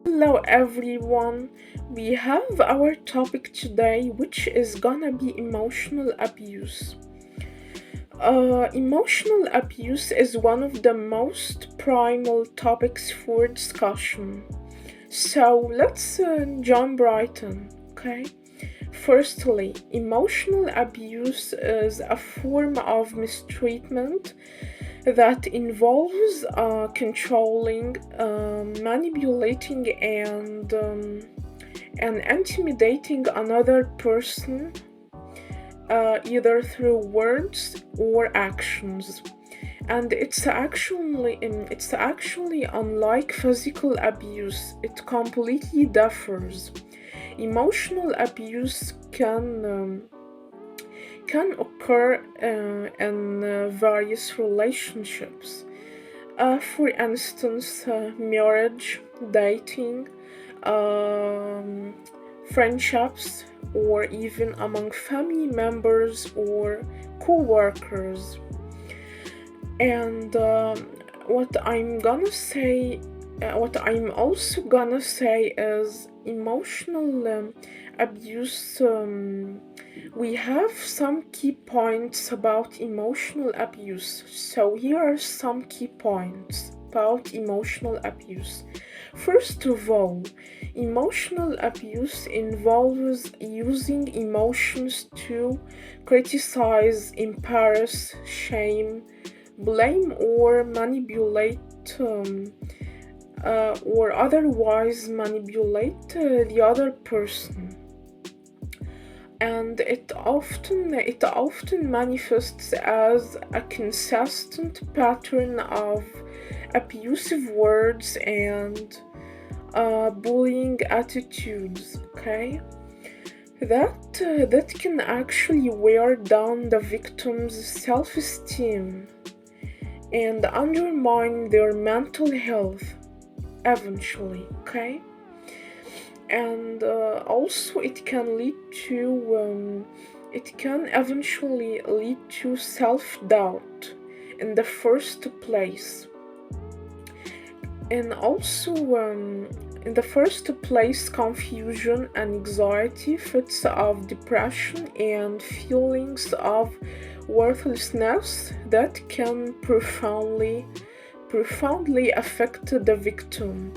Hello everyone. We have our topic today, which is gonna be emotional abuse. Emotional abuse is one of the most primal topics for discussion. So let's jump right in, okay? Firstly, emotional abuse is a form of mistreatment that involves controlling, manipulating, and intimidating another person, either through words or actions. And it's actually unlike physical abuse. It completely differs. Emotional abuse can occur in various relationships. For instance, marriage, dating, um, friendships, or even among family members or co-workers. And what I'm also gonna say is emotional abuse. We have some key points about emotional abuse. So here are some key points about emotional abuse. First of all, emotional abuse involves using emotions to criticize, embarrass, shame, blame, or manipulate, or otherwise manipulate the other person. And it often manifests as a consistent pattern of abusive words and bullying attitudes. Okay, that can actually wear down the victim's self-esteem and undermine their mental health eventually. Okay, and also it can eventually lead to self-doubt in the first place, and also in the first place, confusion and anxiety, fits of depression, and feelings of worthlessness that can profoundly affect the victim.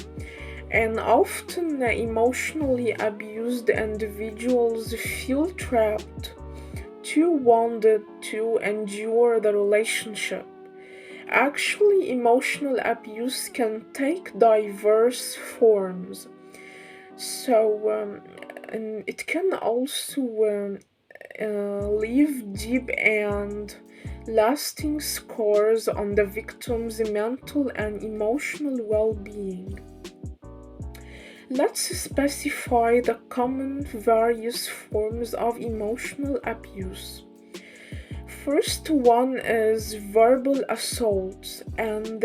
And often emotionally abused individuals feel trapped, too wounded to endure the relationship. Actually, emotional abuse can take diverse forms. So, and it can also leave deep and lasting scars on the victim's mental and emotional well being. Let's specify the common various forms of emotional abuse. First one is verbal assault, and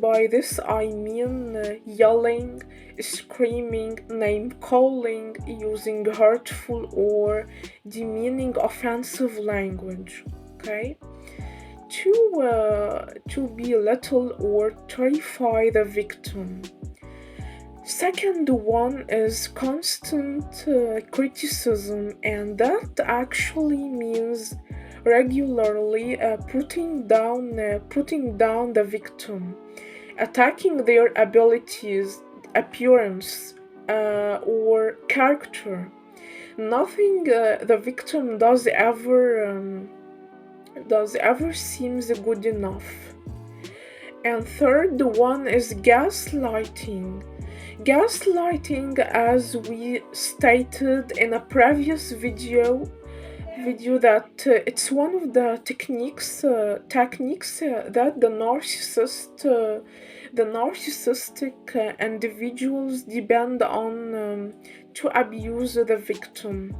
by this I mean yelling, screaming, name calling, using hurtful or demeaning offensive language. Okay, to belittle or terrify the victim. Second one is constant criticism, and that actually means regularly putting down the victim, attacking their abilities, appearance, or character. Nothing the victim does ever seems good enough. And third one is gaslighting. Gaslighting, as we stated in a previous video that it's one of the techniques that the narcissistic individuals depend on to abuse the victim.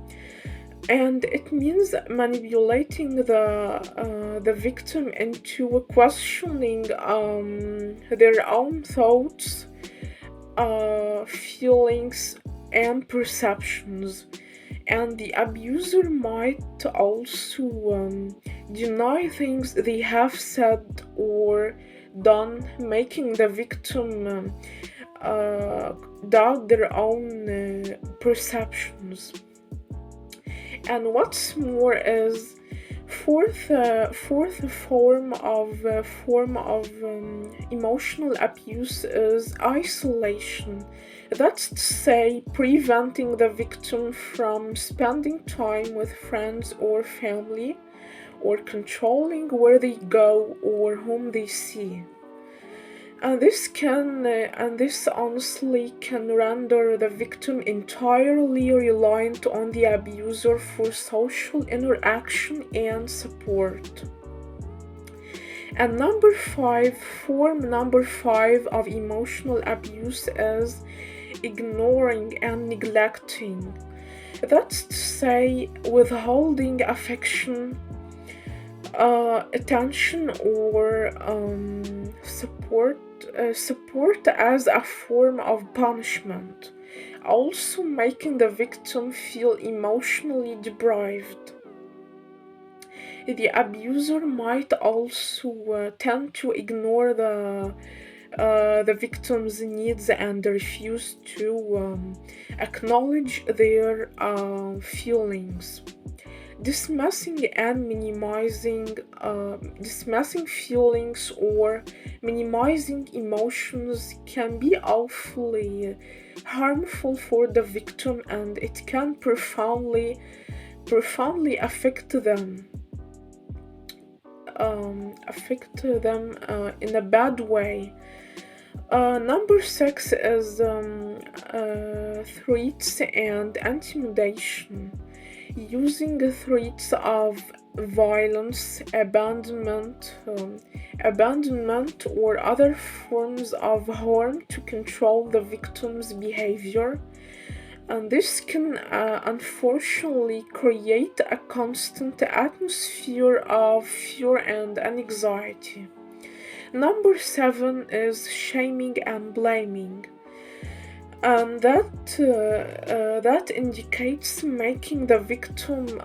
And it means manipulating the victim into questioning their own thoughts, feelings, and perceptions. And the abuser might also deny things they have said or done, making the victim doubt their own perceptions. And what's more is fourth form of emotional abuse is isolation. That's to say, preventing the victim from spending time with friends or family, or controlling where they go or whom they see. And this honestly can render the victim entirely reliant on the abuser for social interaction and support. And form number five of emotional abuse is ignoring and neglecting. That's to say, withholding affection, attention, or support as a form of punishment, also making the victim feel emotionally deprived. The abuser might also tend to ignore the victim's needs and refuse to acknowledge their feelings. Dismissing feelings or minimizing emotions can be awfully harmful for the victim, and it can profoundly affect them in a bad way. Number six is threats and intimidation. Using threats of violence, abandonment, or other forms of harm to control the victim's behavior. And this can unfortunately create a constant atmosphere of fear and anxiety. Number seven is shaming and blaming. And that indicates making the victim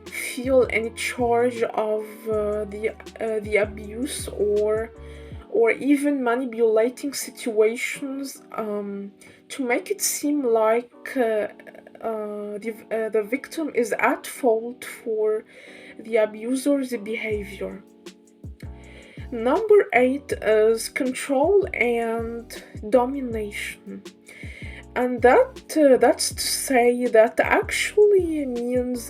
feel in charge of the abuse, or even manipulating situations to make it seem like the victim is at fault for the abuser's behavior. Number eight is control and domination. And that's to say, that actually means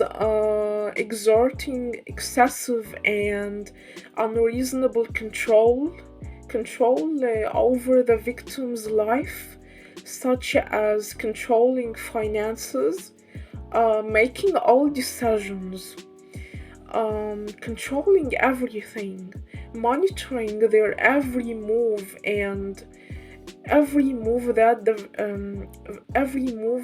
exerting excessive and unreasonable control over the victim's life, such as controlling finances, making all decisions, controlling everything, monitoring their every move, and every move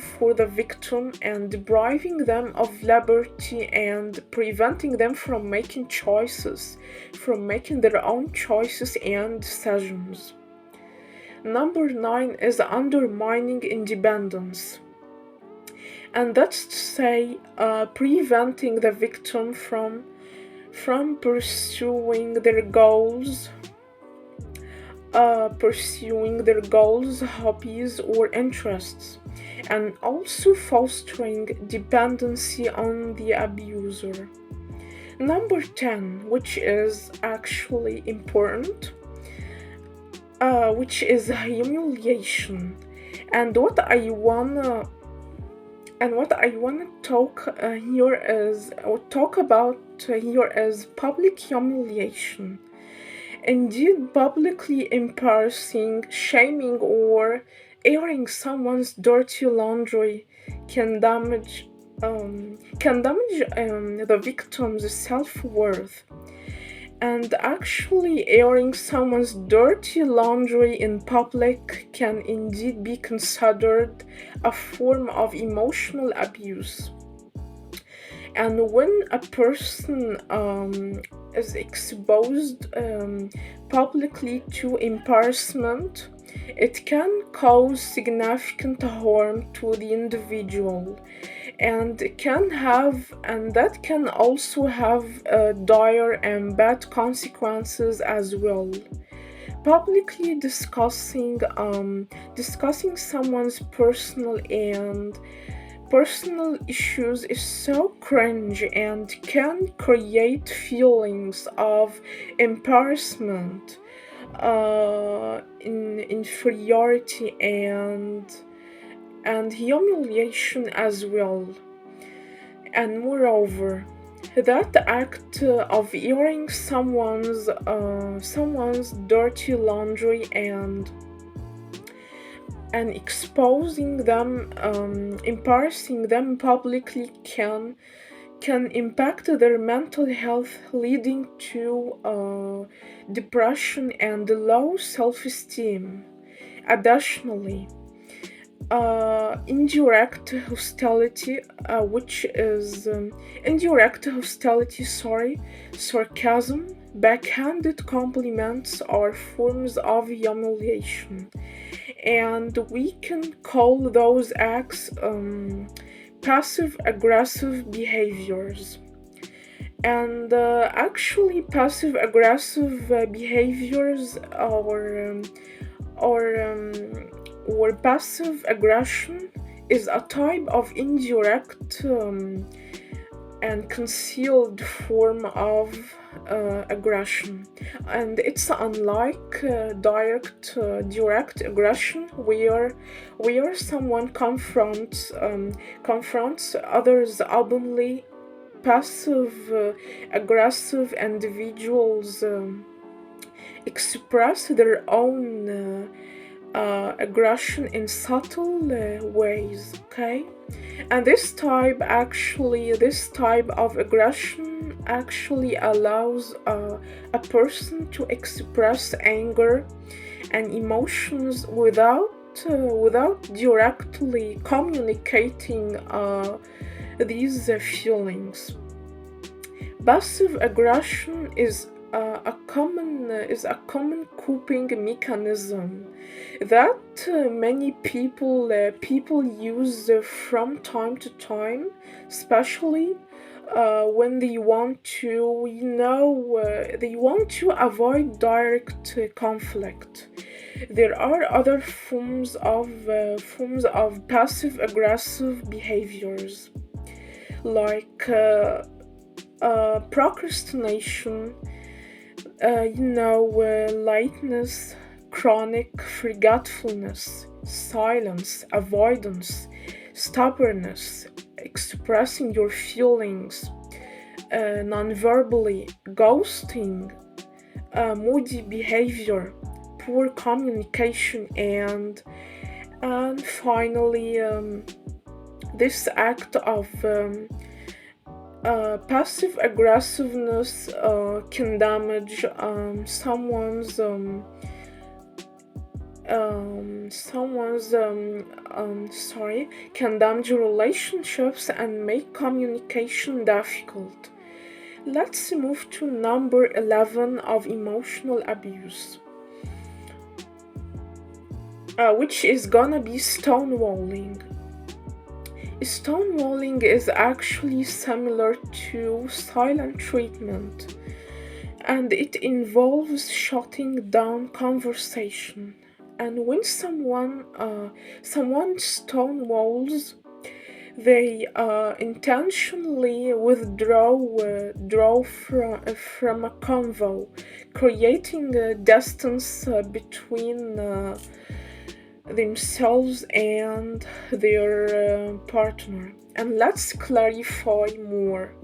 for the victim, and depriving them of liberty and preventing them from making their own choices and decisions. Number nine is undermining independence. And that's to say, preventing the victim from pursuing their goals, hobbies, or interests, and also fostering dependency on the abuser. Number 10, which is actually important, which is humiliation. And what I wanna talk about here is public humiliation. Indeed, publicly embarrassing, shaming, or airing someone's dirty laundry can damage the victim's self-worth. And actually, airing someone's dirty laundry in public can indeed be considered a form of emotional abuse. And when a person is exposed publicly to embarrassment, it can cause significant harm to the individual, and that can also have dire and bad consequences as well. Publicly discussing someone's personal issues is so cringe and can create feelings of embarrassment, inferiority, and humiliation as well. And moreover, that act of airing someone's dirty laundry and exposing them, embarrassing them publicly can impact their mental health, leading to depression and low self-esteem. Additionally, indirect hostility, which is indirect hostility, sorry, sarcasm, backhanded compliments are forms of humiliation, and we can call those acts passive aggressive behaviors. And actually, passive aggressive behaviors or or passive aggression is a type of indirect and concealed form of aggression, and it's unlike direct aggression where someone confronts others openly. Passive aggressive individuals express their own aggression in subtle ways, okay? And this type of aggression actually allows a person to express anger and emotions without directly communicating these feelings. Passive aggression is a common coping mechanism that many people use from time to time, especially when they want to avoid direct conflict. There are other forms of passive aggressive behaviors like procrastination, lightness, chronic forgetfulness, silence, avoidance, stubbornness, expressing your feelings non-verbally, ghosting, moody behavior, poor communication, and finally, this act of passive aggressiveness can damage can damage relationships and make communication difficult. Let's move to number 11 of emotional abuse, which is gonna be stonewalling. Stonewalling is actually similar to silent treatment, and it involves shutting down conversation. And when someone stonewalls, they intentionally draw from a convo, creating a distance between themselves and their partner. And let's clarify more.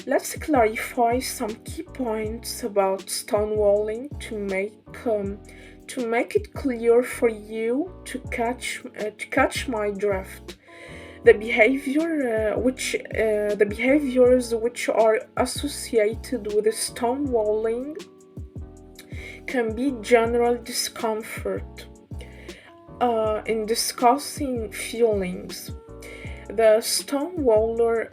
Let's clarify some key points about stonewalling to make it clear for you to catch my drift. The behaviors which are associated with stonewalling can be general discomfort in discussing feelings. The stonewaller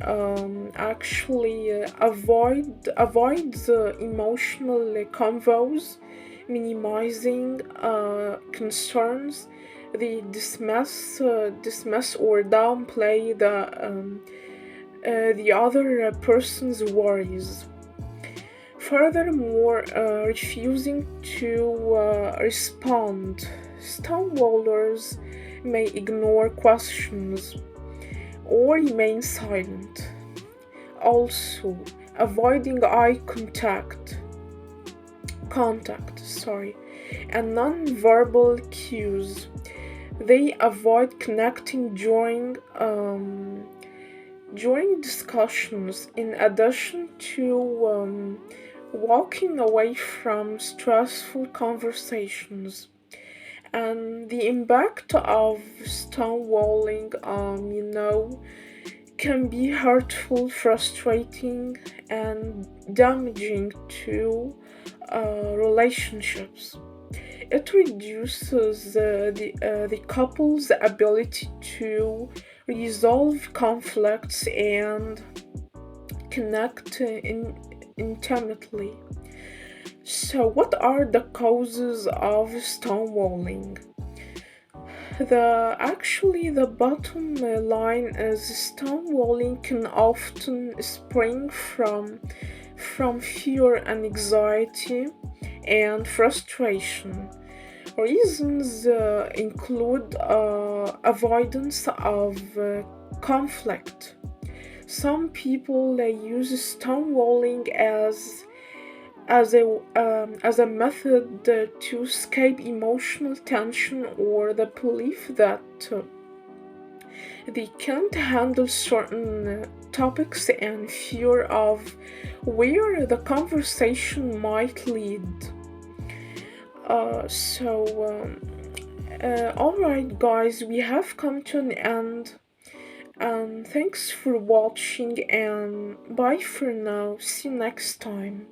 actually avoids emotional convos, minimizing concerns. They dismiss or downplay the other person's worries. Furthermore, refusing to respond. Stonewallers may ignore questions or remain silent. Also, avoiding eye contact, and non-verbal cues. They avoid connecting during discussions, in addition to walking away from stressful conversations. And the impact of stonewalling, can be hurtful, frustrating, and damaging to relationships. It reduces the couple's ability to resolve conflicts and connect intimately. So, what are the causes of stonewalling? The bottom line is stonewalling can often spring from fear and anxiety and frustration. Reasons include avoidance of conflict. Some people use stonewalling as a method to escape emotional tension or the belief that they can't handle certain topics and fear of where the conversation might lead. Alright, guys, we have come to an end. And thanks for watching, and bye for now. See you next time.